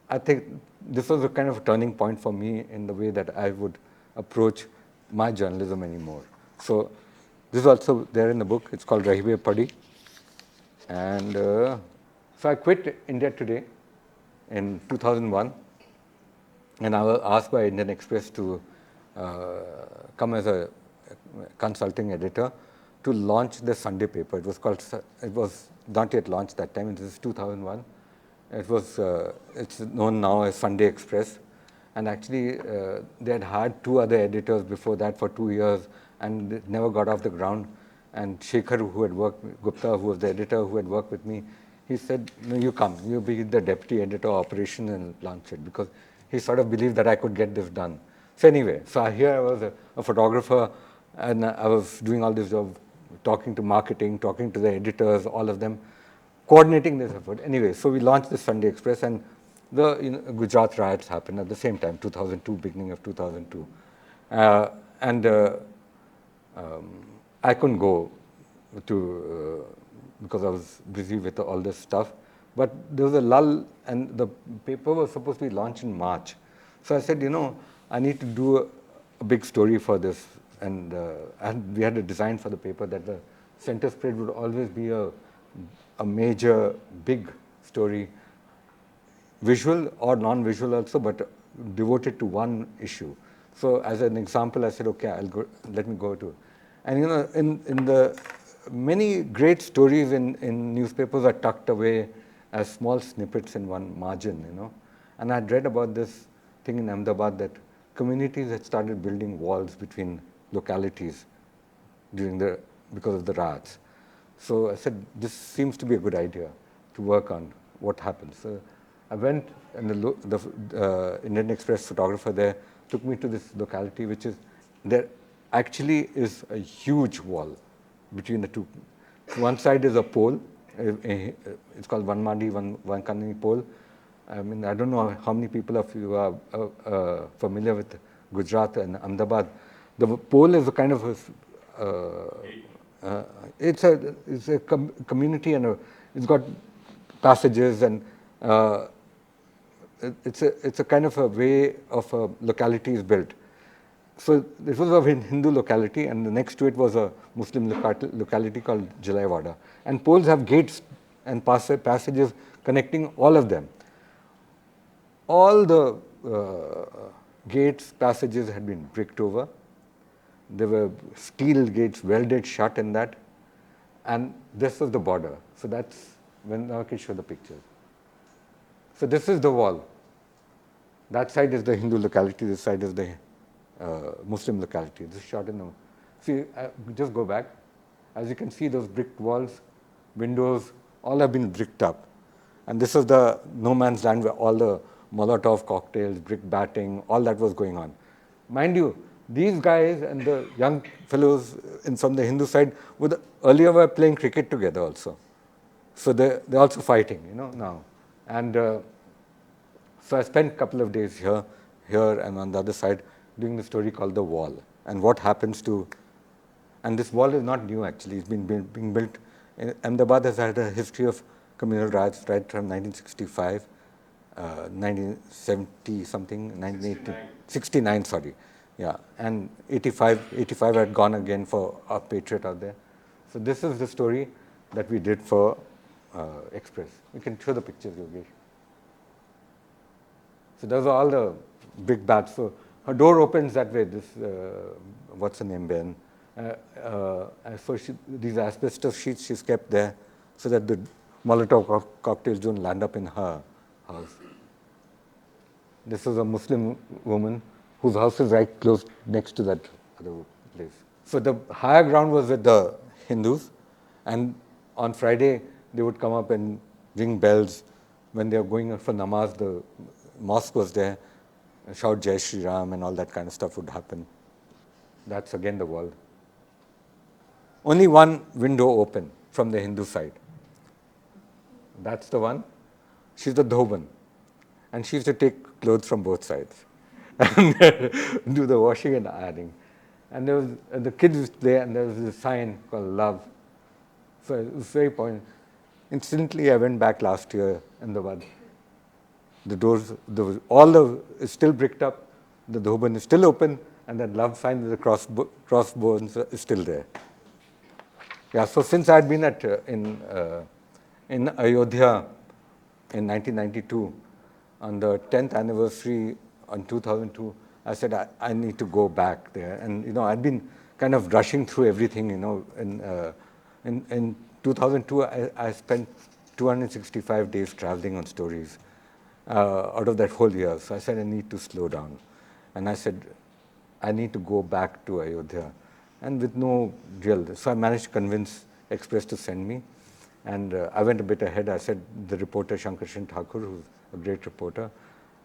I think this was a kind of a turning point for me in the way that I would approach my journalism anymore. So this is also there in the book. It's called Rahibe Padi. And so I quit India Today in 2001, and I was asked by Indian Express to come as a consulting editor to launch the Sunday paper. It was not yet launched that time. This is 2001. It's known now as Sunday Express. And actually, they had hired 2 other editors before that for 2 years, and it never got off the ground. And Shekhar, Gupta, who was the editor, who had worked with me, he said, no, you come, you be the deputy editor operation and launch it, because he sort of believed that I could get this done. So anyway, here I was a photographer, and I was doing all this job, talking to marketing, talking to the editors, all of them, coordinating this effort. Anyway, so we launched the Sunday Express, and the Gujarat riots happened at the same time, 2002, beginning of 2002. And I couldn't go to, because I was busy with all this stuff. But there was a lull, and the paper was supposed to be launched in March. So I said, I need to do a big story for this. And we had a design for the paper that the center spread would always be a major, big story, visual or non-visual also, but devoted to one issue. So as an example, I said, okay, let me go to. And in the many great stories in newspapers are tucked away as small snippets in one margin, And I'd read about this thing in Ahmedabad that communities had started building walls between localities because of the riots. So I said, this seems to be a good idea to work on what happens. So I went, and the Indian Express photographer there took me to this locality, which is, there actually is a huge wall between the two. One side is a pole, it's called Vankani pole. I mean, I don't know how many people of you are familiar with Gujarat and Ahmedabad. The pole is a kind of it's a community, and it's got passages, and it's a kind of a way of a locality is built. So this was a Hindu locality, and next to it was a Muslim locality called Jalaiwada. And poles have gates and passages connecting all of them. All the gates, passages had been bricked over. There were steel gates welded shut in that. And this was the border. So that's when I can show the pictures. So this is the wall. That side is the Hindu locality, this side is the Muslim locality. This is shot in the. See, just go back. As you can see, those brick walls, windows, all have been bricked up. And this is the no man's land where all the Molotov cocktails, brick batting, all that was going on. Mind you, these guys and the young fellows from the Hindu side earlier were playing cricket together also. So they're also fighting, now. And so I spent a couple of days here and on the other side doing the story called The Wall. And what happens to, and this wall is not new actually, it's been being built. Ahmedabad has had a history of communal riots right from 1965, 1970 something, 1980, 69, sorry. Yeah, and 85 had gone again for our patriot out there. So this is the story that we did for Express. You can show the pictures, Yogesh. So those are all the big bats. So her door opens that way. This, what's her name, Ben? So these asbestos sheets she's kept there so that the Molotov cocktails don't land up in her house. This is a Muslim woman whose house is right close next to that other place. So the higher ground was with the Hindus, and on Friday they would come up and ring bells when they were going for namaz. The mosque was there, shout Jai Shri Ram and all that kind of stuff would happen. That's again the wall. Only one window open from the Hindu side. That's the one. She's the Dhoban. And she used to take clothes from both sides and do the washing and ironing. And there was the kids used to play, and there was a sign called love. So it was very poignant. Instantly, I went back last year in the doors, is still bricked up, the Dhoban is still open, and that love sign with the crossbones is still there. Yeah, so since I had been in Ayodhya in 1992, on the 10th anniversary in 2002, I said I need to go back there. And I'd been kind of rushing through everything. In 2002, I spent 265 days traveling on stories out of that whole year. So I said I need to slow down, and I said I need to go back to Ayodhya, and with no real. So I managed to convince Express to send me, And I went a bit ahead. I said the reporter Shankarshan Thakur, who's a great reporter,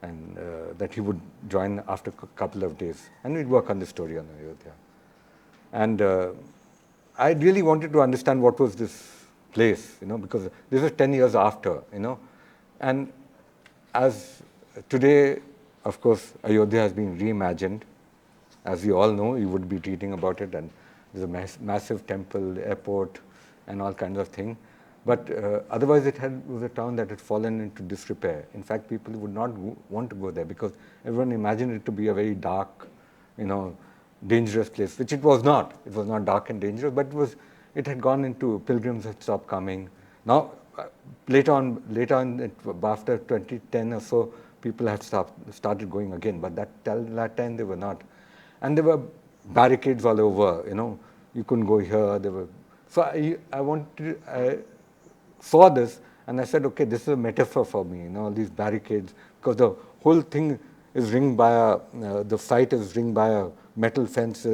and that he would join after a couple of days, and we'd work on the story on Ayodhya. And I really wanted to understand what was this place, because this was 10 years after, and as today, of course, Ayodhya has been reimagined. As you all know, you would be reading about it, and there's a massive temple, airport, and all kinds of things. But otherwise, was a town that had fallen into disrepair. In fact, people would not want to go there because everyone imagined it to be a very dark, dangerous place, which it was not. It was not dark and dangerous, but it had gone into, pilgrims had stopped coming. Now, later on, after 2010 or so, people had started going again, but that time they were not. And there were barricades all over, you couldn't go here. So I saw this and I said, okay, this is a metaphor for me, all these barricades, because the whole thing is ringed by the site is ringed by a metal fence,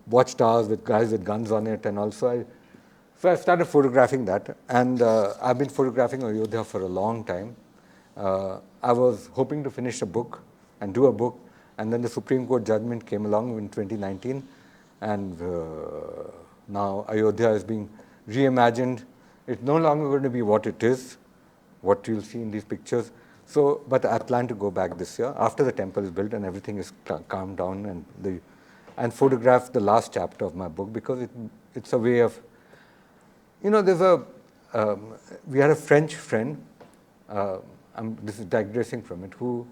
watchtowers with guys with guns on it, and also so I started photographing that, and I've been photographing Ayodhya for a long time. I was hoping to finish a book and do a book, and then the Supreme Court judgment came along in 2019, and now Ayodhya is being reimagined. It's no longer going to be what it is, what you'll see in these pictures. So, but I plan to go back this year after the temple is built and everything is calmed down, and photograph the last chapter of my book, because it's a way of, there's we had a French friend, this is digressing from it, who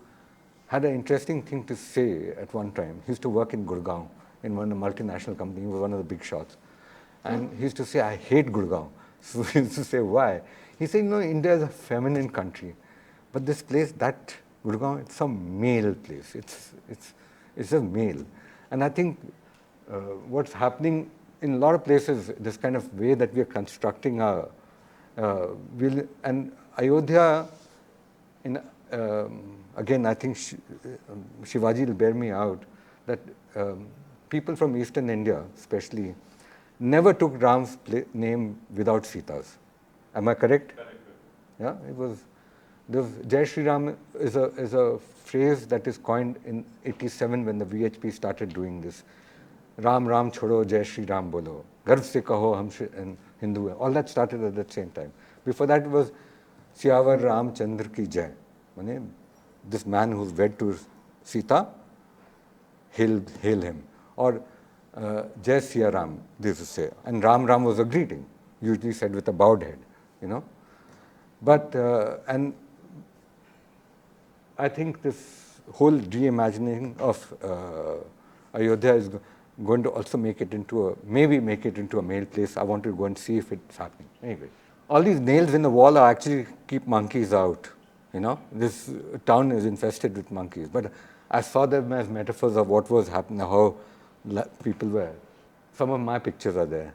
had an interesting thing to say at one time. He used to work in Gurgaon in one of the multinational companies. He was one of the big shots. And he used to say, I hate Gurgaon. So he used to say, why? He said, India is a feminine country. But this place, that Gurgaon, it's a male place. It's just male. And I think what's happening in a lot of places, this kind of way that we are constructing our, and Ayodhya, again, I think Shivaji will bear me out, that people from Eastern India, especially, never took Ram's name without Sita's. Am I correct? Correct. Yeah, it was. Jai Shri Ram is a phrase that is coined in 87 when the VHP started doing this. Ram Ram Chodo Jai Shri Ram Bolo. Garv se kaho hum Hindu. All that started at the same time. Before that it was Siyavar Ram Chandra ki Jai. This man who's wed to Sita, hail him. Or Jai Siya Ram, they used to say. And Ram Ram was a greeting, usually said with a bowed head, But, and I think this whole reimagining of Ayodhya is going to also maybe make it into a male place. I want to go and see if it's happening. Anyway, all these nails in the wall are actually keep monkeys out. This town is infested with monkeys. But I saw them as metaphors of what was happening, how people were. Some of my pictures are there.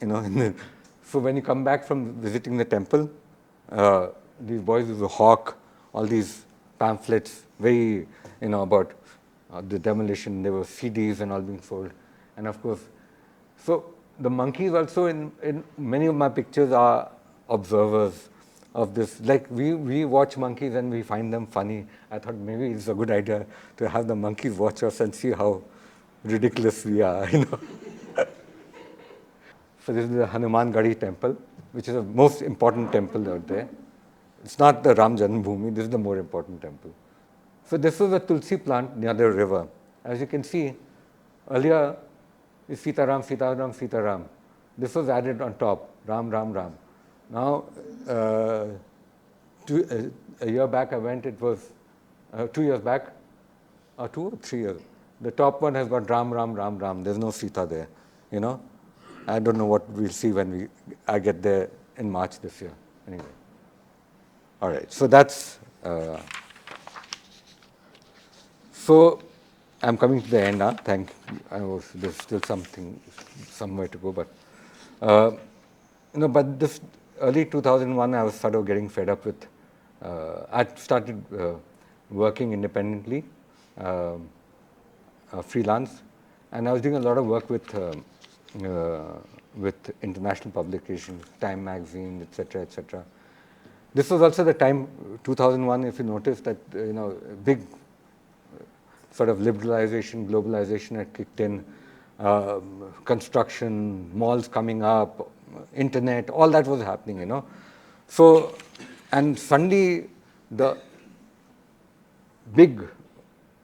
So when you come back from visiting the temple, these boys with a hawk, all these pamphlets, very, about the demolition. There were CDs and all being sold. And of course, so the monkeys also in many of my pictures are observers of this. Like we watch monkeys and we find them funny. I thought maybe it's a good idea to have the monkeys watch us and see how ridiculous we are, So this is the Hanuman Gadi temple, which is the most important temple out there. It's not the Ram Janmabhoomi, this is the more important temple. So this was a Tulsi plant near the river. As you can see, earlier is Sita Ram, Sita Ram, Sita Ram. This was added on top, Ram, Ram, Ram. Now, a year back I went, it was 2 years back, or 2 or 3 years. The top one has got Ram, Ram, Ram, Ram. There's no Sita there, I don't know what we'll see when I get there in March this year. Anyway. All right, so that's... So I'm coming to the end now. There's still somewhere to go, but but this early 2001, I was sort of getting fed up with. I started working independently, freelance, and I was doing a lot of work with with international publications, Time magazine, etc., etc. This was also the time, 2001, if you notice that, big sort of liberalization, globalization had kicked in, construction, malls coming up, internet, all that was happening. So, and suddenly the big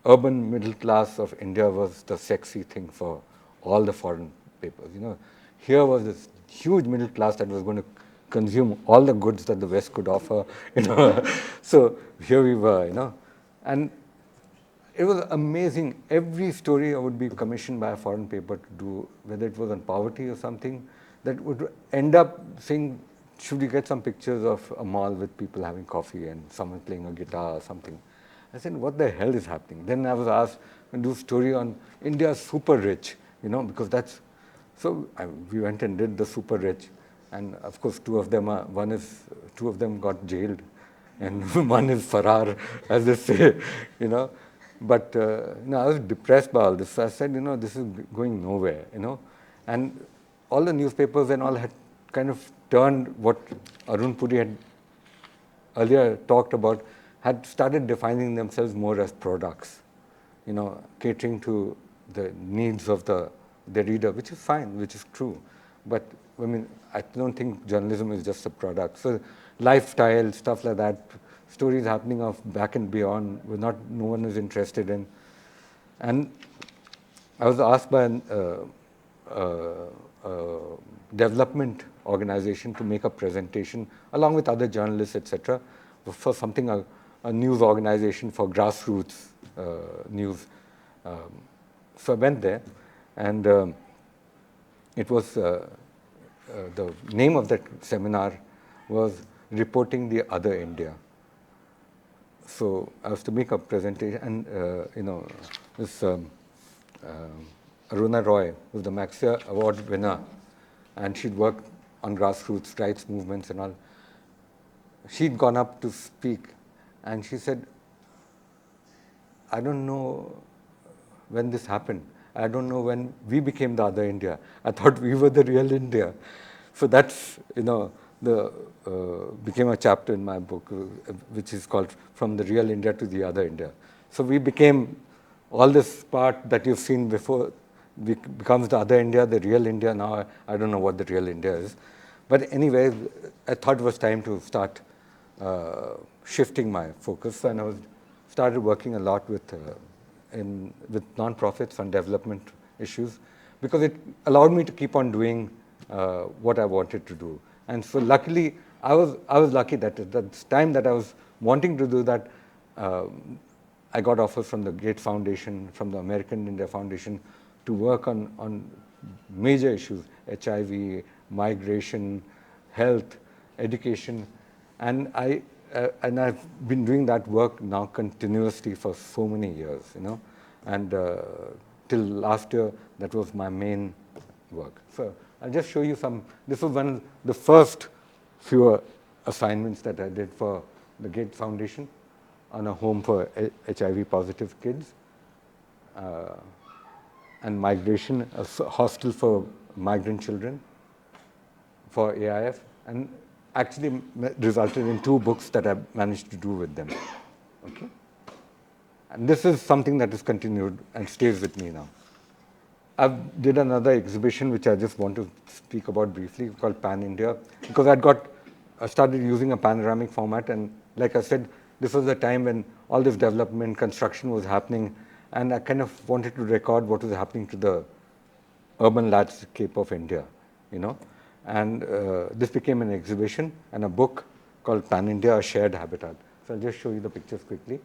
urban middle class of India was the sexy thing for all the foreign papers. Here was this huge middle class that was going to consume all the goods that the West could offer. So here we were. And it was amazing. Every story I would be commissioned by a foreign paper to do, whether it was on poverty or something, that would end up saying, should we get some pictures of a mall with people having coffee and someone playing a guitar or something? I said, what the hell is happening? Then I was asked to do a story on India's super rich, because that's, so we went and did the super rich. And of course, two of them got jailed and one is Farrar, as they say. But I was depressed by all this. So I said, this is going nowhere, And all the newspapers and all had kind of turned what Arun Puri had earlier talked about, had started defining themselves more as products, catering to the needs of the reader, which is fine, which is true. But I don't think journalism is just a product. So lifestyle, stuff like that, stories happening of back and beyond, no one is interested in. And I was asked by a development organization to make a presentation along with other journalists, etc., for something, a news organization for grassroots news. So I went there, and it was the name of that seminar was Reporting the Other India. So I was to make a presentation, and this Aruna Roy was the Maxia Award winner, and she'd worked on grassroots rights movements and all. She'd gone up to speak, and she said, I don't know when this happened. I don't know when we became the other India. I thought we were the real India. So that's, became a chapter in my book, which is called From the Real India to the Other India. So we became, all this part that you've seen before becomes the other India, the real India. Now I don't know what the real India is. But anyway, I thought it was time to start shifting my focus, and I started working a lot with non-profits on development issues, because it allowed me to keep on doing what I wanted to do. And so luckily, I was lucky that at the time that I was wanting to do that, I got offers from the Gates Foundation, from the American India Foundation, to work on major issues: HIV, migration, health, education, and I've been doing that work now continuously for so many years, and till last year, that was my main work. So I'll just show you some. This was one of the first few assignments that I did for the Gates Foundation on a home for HIV positive kids, and migration, a hostel for migrant children for AIF, and actually resulted in 2 books that I managed to do with them. Okay? And this is something that is continued and stays with me now. I did another exhibition which I just want to speak about briefly, called Pan India, because I started using a panoramic format, and like I said, this was the time when all this development, construction was happening, and I kind of wanted to record what was happening to the urban landscape of India, And this became an exhibition and a book called Pan India, A Shared Habitat. So I'll just show you the pictures quickly.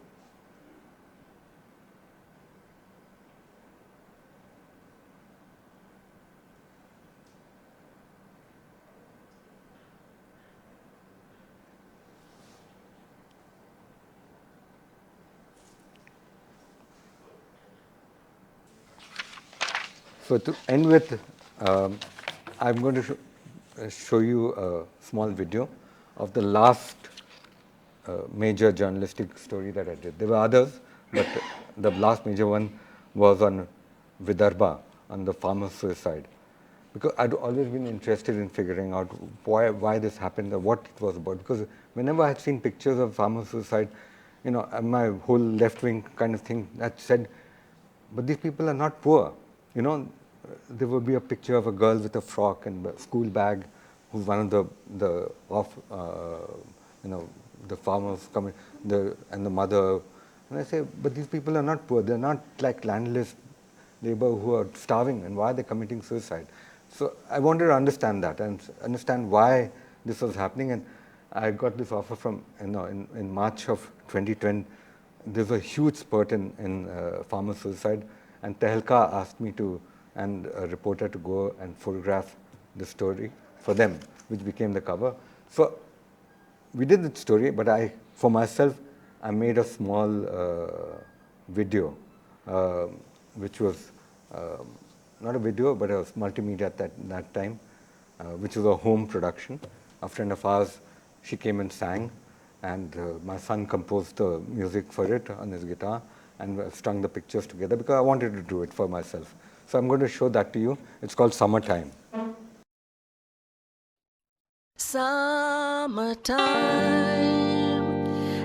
So to end with, I'm going to show you a small video of the last major journalistic story that I did. There were others, but the last major one was on Vidarbha, on the farmer suicide. because I'd always been interested in figuring out why this happened or what it was about. Because whenever I had seen pictures of farmer suicide, my whole left-wing kind of thing that said, but these people are not poor. There would be a picture of a girl with a frock and a school bag, who's one of the farmers coming, and the mother. And I say, but these people are not poor. They're not like landless labor who are starving, and why are they committing suicide? So I wanted to understand that and understand why this was happening. And I got this offer from, in March of 2010. There's a huge spurt in farmer suicide, and Tehelka asked me and a reporter to go and photograph the story for them, which became the cover. So we did the story, but for myself, I made a small video, which was not a video, but it was multimedia at that time, which was a home production. A friend of ours, she came and sang, and my son composed the music for it on his guitar, and strung the pictures together because I wanted to do it for myself. So I'm going to show that to you. It's called Summertime. Summertime,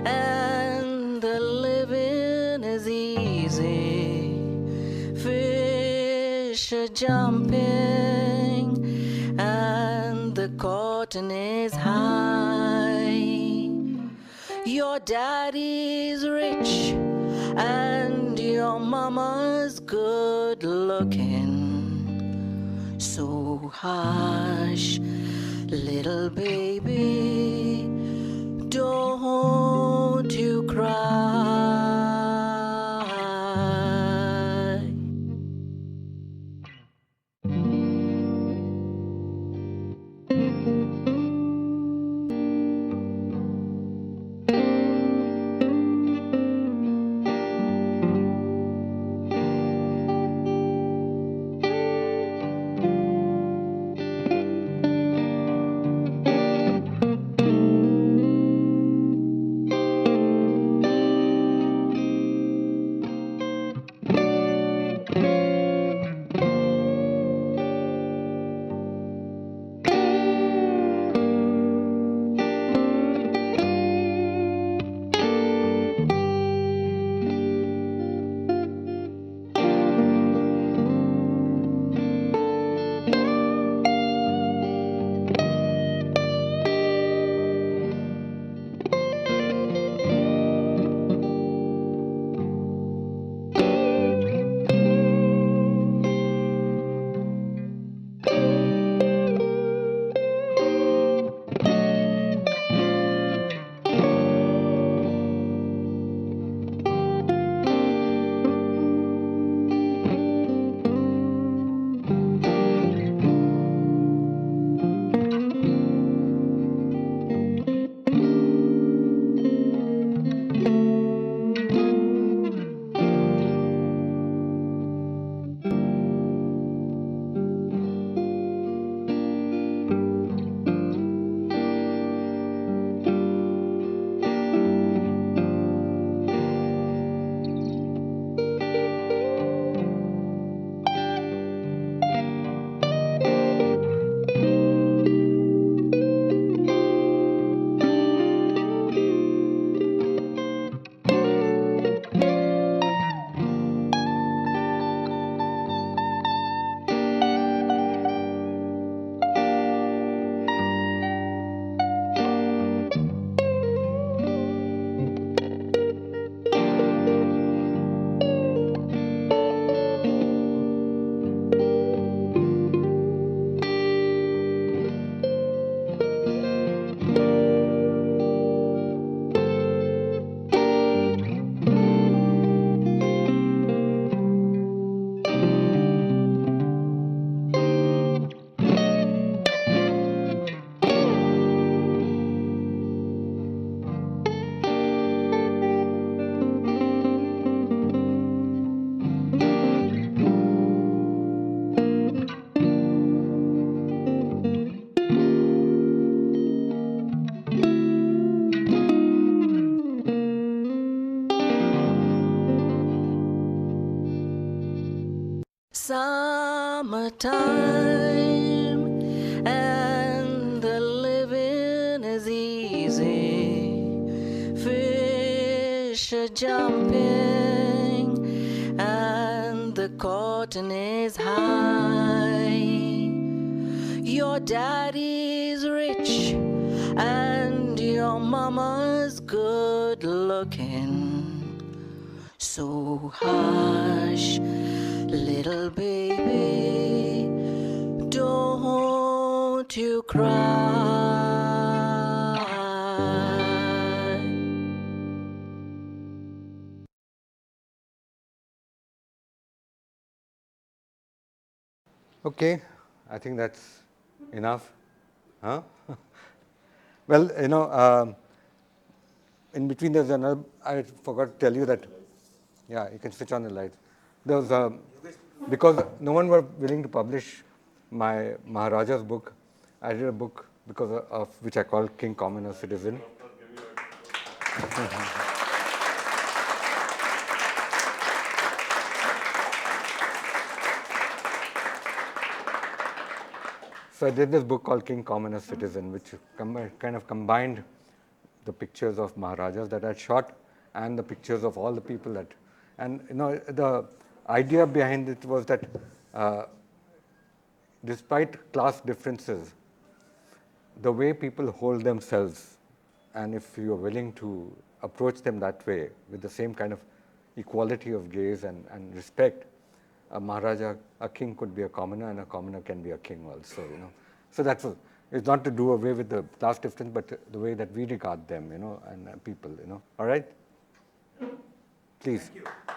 and the living is easy. Fish are jumping, and the cotton is high. Your daddy's rich, and your mama's good looking. So hush, little baby, don't you cry. a time, and the living is easy. Fish are jumping, and the cotton is high. Your daddy's rich, and your mama's good looking. So hush, little baby, don't you cry. Okay, I think that's enough. Huh? Well, in between there's another, I forgot to tell you that, yeah, you can switch on the lights. There was, because no one were willing to publish my Maharaja's book, I did a book because of which I called King Commoner Citizen. So I did this book called King Commoner Citizen, which kind of combined the pictures of Maharajas that I'd shot and the pictures of all the people that, and the idea behind it was that despite class differences, the way people hold themselves, and if you're willing to approach them that way with the same kind of equality of gaze and respect, a Maharaja, a king could be a commoner, and a commoner can be a king also. So that's it's not to do away with the class difference, but the way that we regard them, and people. All right, please. Thank you.